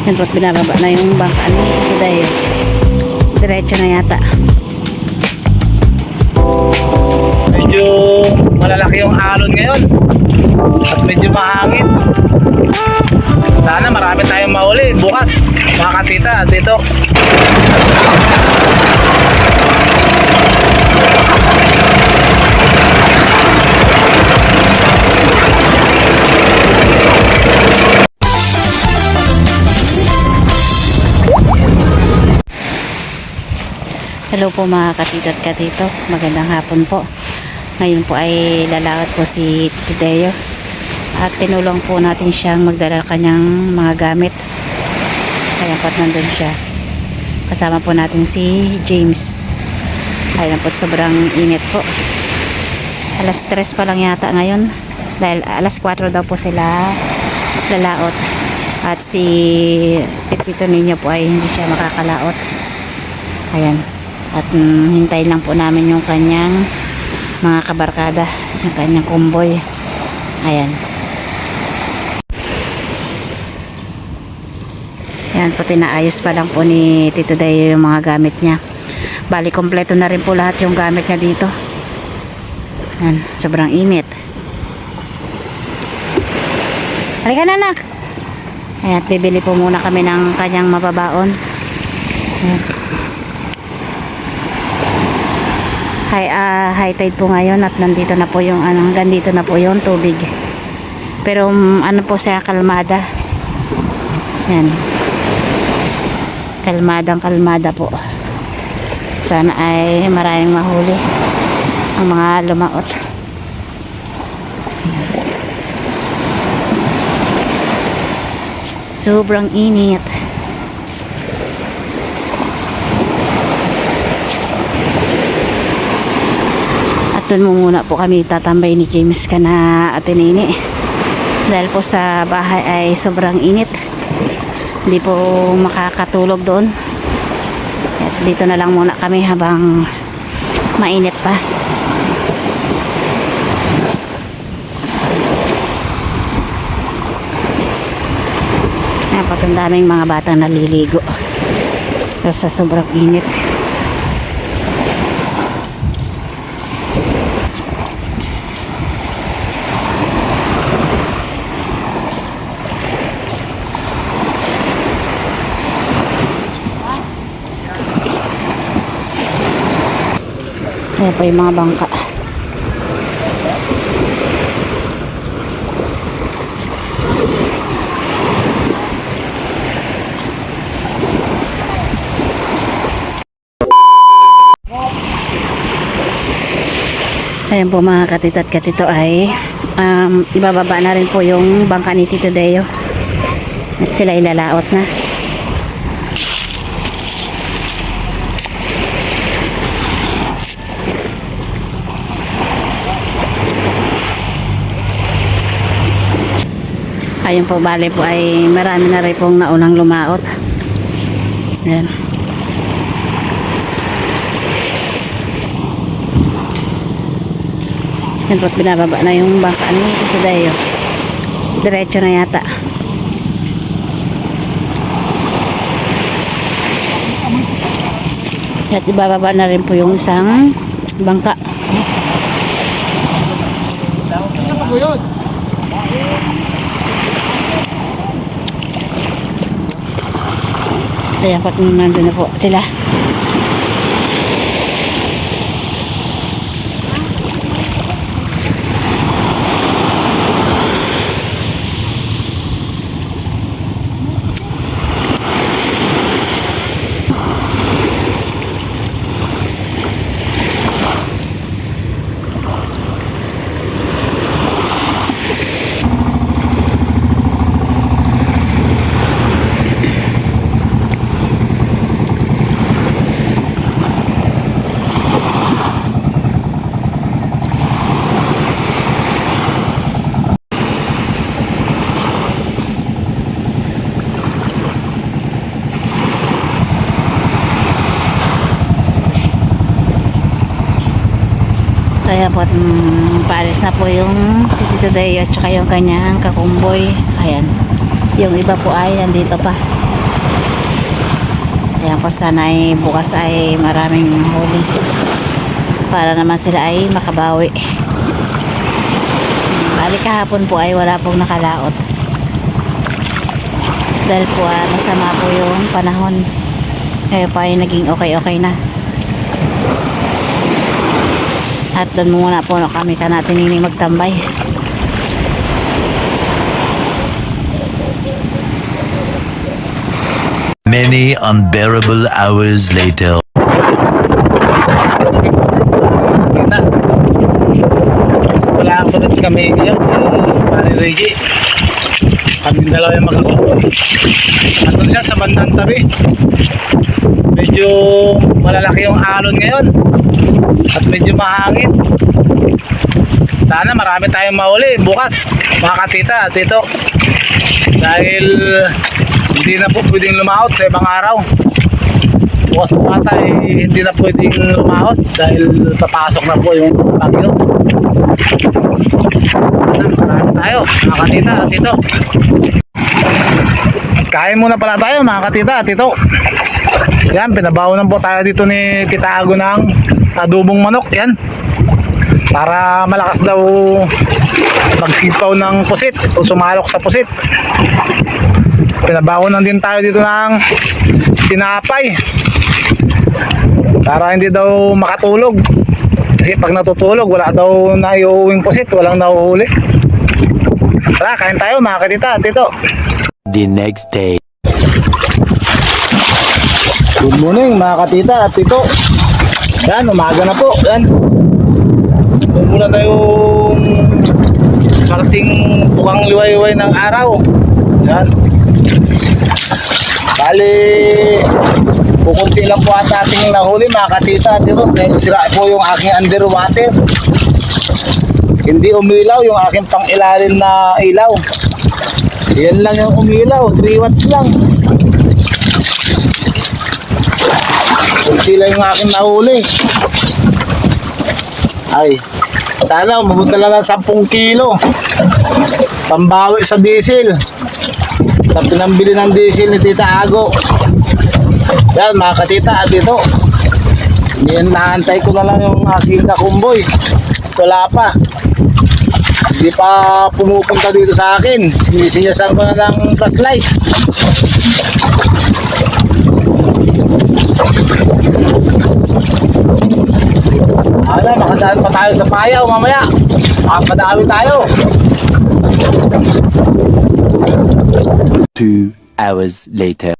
Yan po't binababa na yung bangka ni Dayo. Diretso na yata. Medyo malalaki yung alon ngayon at medyo mahangin. Sana marami tayong mahuli bukas mga katita dito. Hello po mga katito at katito, magandang hapon po. Ngayon po ay lalakad po si Tito Dayo at tinulong po natin siyang magdala kanyang mga gamit. Kaya po nandun siya. Kasama po natin si James. Ayan po, sobrang init po. Alas 3 pa lang yata ngayon dahil alas 4 daw po sila lalaot. At si Tito ninyo po ay hindi siya makakalaot. Ayan. At hintayin lang po namin yung kanyang mga kabarkada, yung kanyang kumboy. Ayan. Ayan po, tinaayos pa lang po ni Tito Dayo yung mga gamit niya. Bali, kompleto na rin po lahat yung gamit niya dito. Ayan, sobrang init. Halika na, anak. Ayan, bibili po muna kami ng kanyang mababaon. Ayan. High tide po ngayon at nandito na po yung hanggang dito na po yung tubig. Pero ano po siya, kalmada. Yan. Kalmada po. Sana ay maraming mahuli ang mga lumaot. Sobrang init. Doon muna po kami tatambay ni James kana Ate Nini dahil po sa bahay ay sobrang init, hindi po makakatulog doon at dito na lang muna kami habang mainit pa. Ang daming mga batang naliligo sa sobrang init. Ayan pa yung mga bangka. Ayan po mga katito at katito ay ibababa na rin po yung bangka ni Tito Dayo at sila ilalaot na. Ayun po, bali po ay marami na rin pong naunang lumaot. Ayan. Yan po, binababa na yung bangka ni Tito Dayo. Diretso na yata. At ibababa na rin po yung isang bangka. Ano po yun? Ayan po, nandun na po sila. Kaya po paalis na po yung si Tito Dayo at saka yung kanyang kakumboy. Ayan, yung iba po ay nandito pa. Ayan po, sana ay bukas ay maraming huli para naman sila ay makabawi. Bali kahapon po ay wala pong nakalaot dahil po masama po yung panahon. Kaya pa ay naging okay na. At doon muna po kami natin ini magtambay. Many unbearable hours later. Kita. Wala ako rin kami ngayon. Pare Reggie. Kaming dalawa yung magkakapon. Andun siya sa bandang tabi. Medyo malalaki yung alon ngayon. At medyo mahangin. Sana marami tayong mahuli bukas. Mga katita, tito. Dahil hindi na po pwedeng lumaot sa ibang araw. Bukas po ata hindi na pwedeng lumaot dahil papasok na po yung bagyo. Marami tayo, mga katita, tito. Kain muna pala tayo, mga katita, tito. Yan, pinabawanan po tayo dito ni Tita Ago ng adobong manok. Yan. Para malakas daw magsipaw ng pusit o sumalok sa pusit. Pinabawanan din tayo dito ng tinapay. Para hindi daw makatulog. Kasi pag natutulog, wala daw naiuwing pusit, walang nahuhuli. Tara, kain tayo mga katita, tito. The next day. Good morning mga katita at tito. Yan, umaga na po. Yan. Muna tayong parating bukang liwayway ng araw. Yan. Bali, kukunti lang po at ating nahuli mga katita at tito. Dahil sira po yung aking underwater. Hindi umilaw yung aking pang ilalim na ilaw. Yan lang yung umilaw, 3 watts lang. Kunti lang yung aking nahuli. Ay, sana umabot na lang ng 10 kilo. Pambawi sa diesel. Sa pinambili ng diesel ni Tita Ago. Yan mga katita at ito. Yan, naantay ko na lang yung aking kakumboy. Wala pa. Hindi pa pumupunta dito sa akin. Sinisiyasan ko na ng flashlight. Ano, makadaan pa tayo sa payaw mamaya. Makakadami tayo. 2 hours later.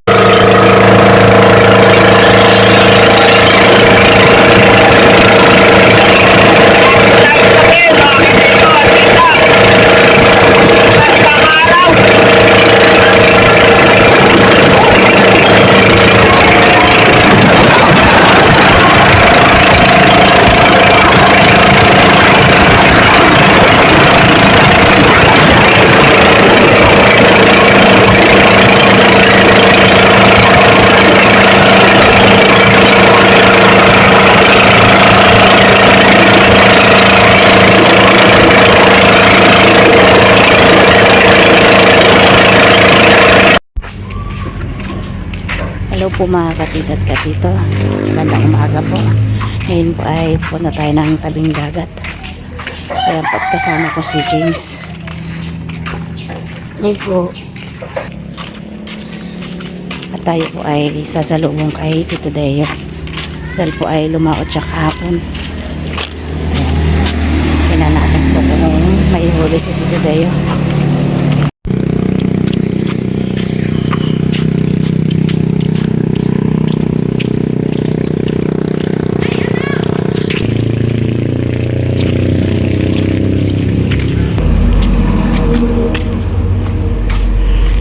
Hello po mga katita at katito. Magandang umaga po. Ngayon po ay punta tayo ng tabing dagat. Ayan po, kasama ko si James. Ngayon po. At tayo po ay sasalubong kay Tito Deo. Dahil po ay lumaot siya kahapon. Pinanatin po kung may huli si Tito Deo.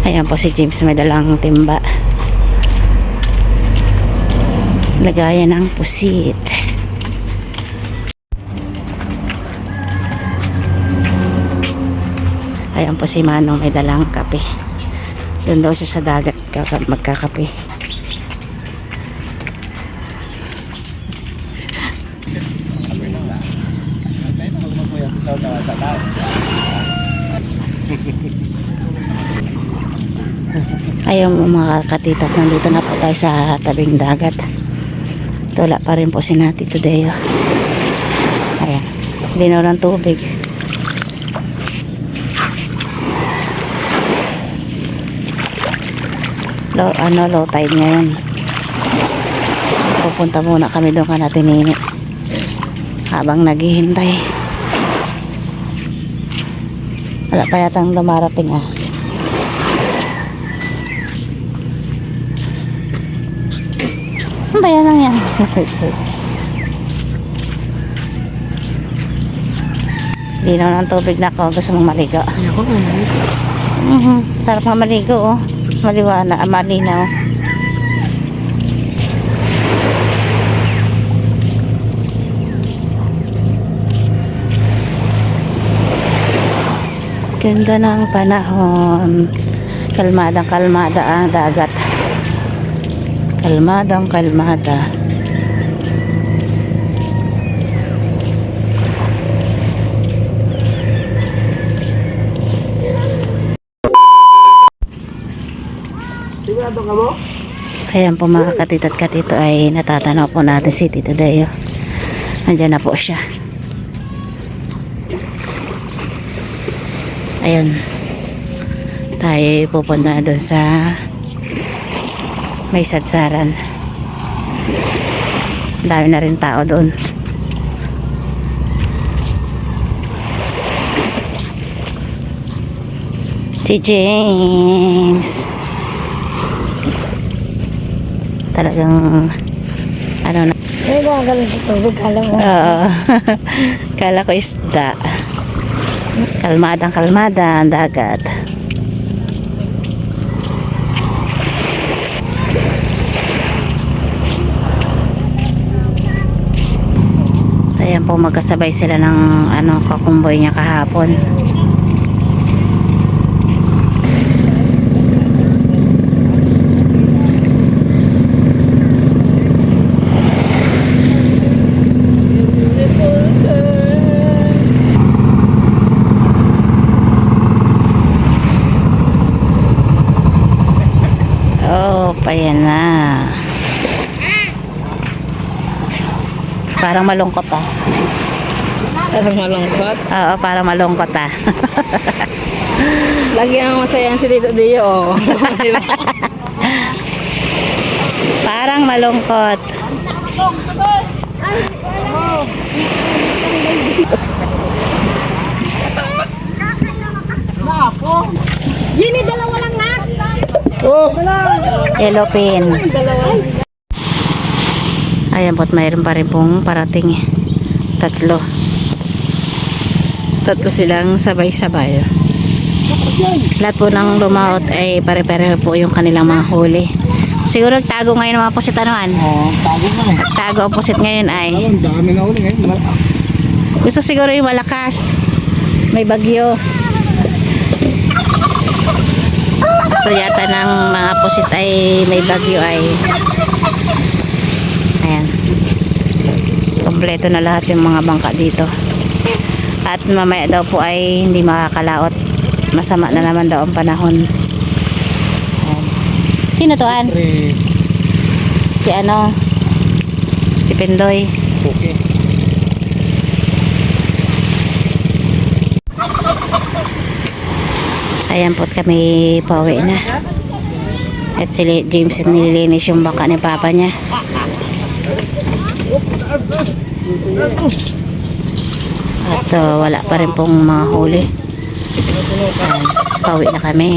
Ayan po si James, may dalang timba. Lagayan ng pusit. Ayan po si Manong, may dalang kape. Doon daw siya sa dagat magkakape. Ayun mga katitat, nandito na po tayo sa tabing dagat. Tula pa rin po si Tito Deo. Ayan, linaw ng tubig. Low tide ngayon. Pupunta muna kami doon ka natin nini habang naghihintay. Wala pa yatang dumarating ah. Ano ba yan lang yan? Linaw ng tubig na ako. Gusto mong maligo? Ako maligo. Sarap nga maligo oh. Maliwana, malinaw. Ganda ng panahon. Kalmadang-kalmada ang dagat. Kalmadang-kalmada. Sigurado ka mo? Ayan po mga katitat katito ay natatanaw po natin si Tito Deo. Andyan na po siya. Ayan. Tayo pupunta doon sa may sadsaran. Dami na rin tao doon. Si James. Talagang ano na. Ay, gagaling sa tubig. Alam mo. Oo. Kala ko isda. Kalmadang-kalmada ang dagat. Ayan po, magkasabay sila ng ano, kakumboy niya kahapon. Oh, payan na. Parang malungkot ah. Parang malungkot. Oo, parang malungkot ah. Lagi ang masaya si Tito Deo. Oh. Parang malungkot. Jenny, dalawa lang na. Yellow pin. Ayan po't mayroon pa rin pong parating eh. Tatlo silang sabay-sabay. Lahat po ng lumaot ay pare-pareho po yung kanilang mga huli. Siguro nagtago ngayon mga pusit anuan. Oo, tago na eh. Nagtago ang pusit ngayon ay Ang dami na uli ngayon. gusto siguro yung malakas. May bagyo. So yata ng mga pusit ay may bagyo ay ayan, kompleto na lahat yung mga bangka dito. At mamaya daw po ay hindi makakalaot. Masama na naman daw ang panahon. Ayan. Sino to an? Si ano? Si Pendoy. Okay. Ayan po kami pauwi na. At si James nililinis yung baka ni papa niya. At wala pa rin pong mga huli. Ayan, pauwi na kami.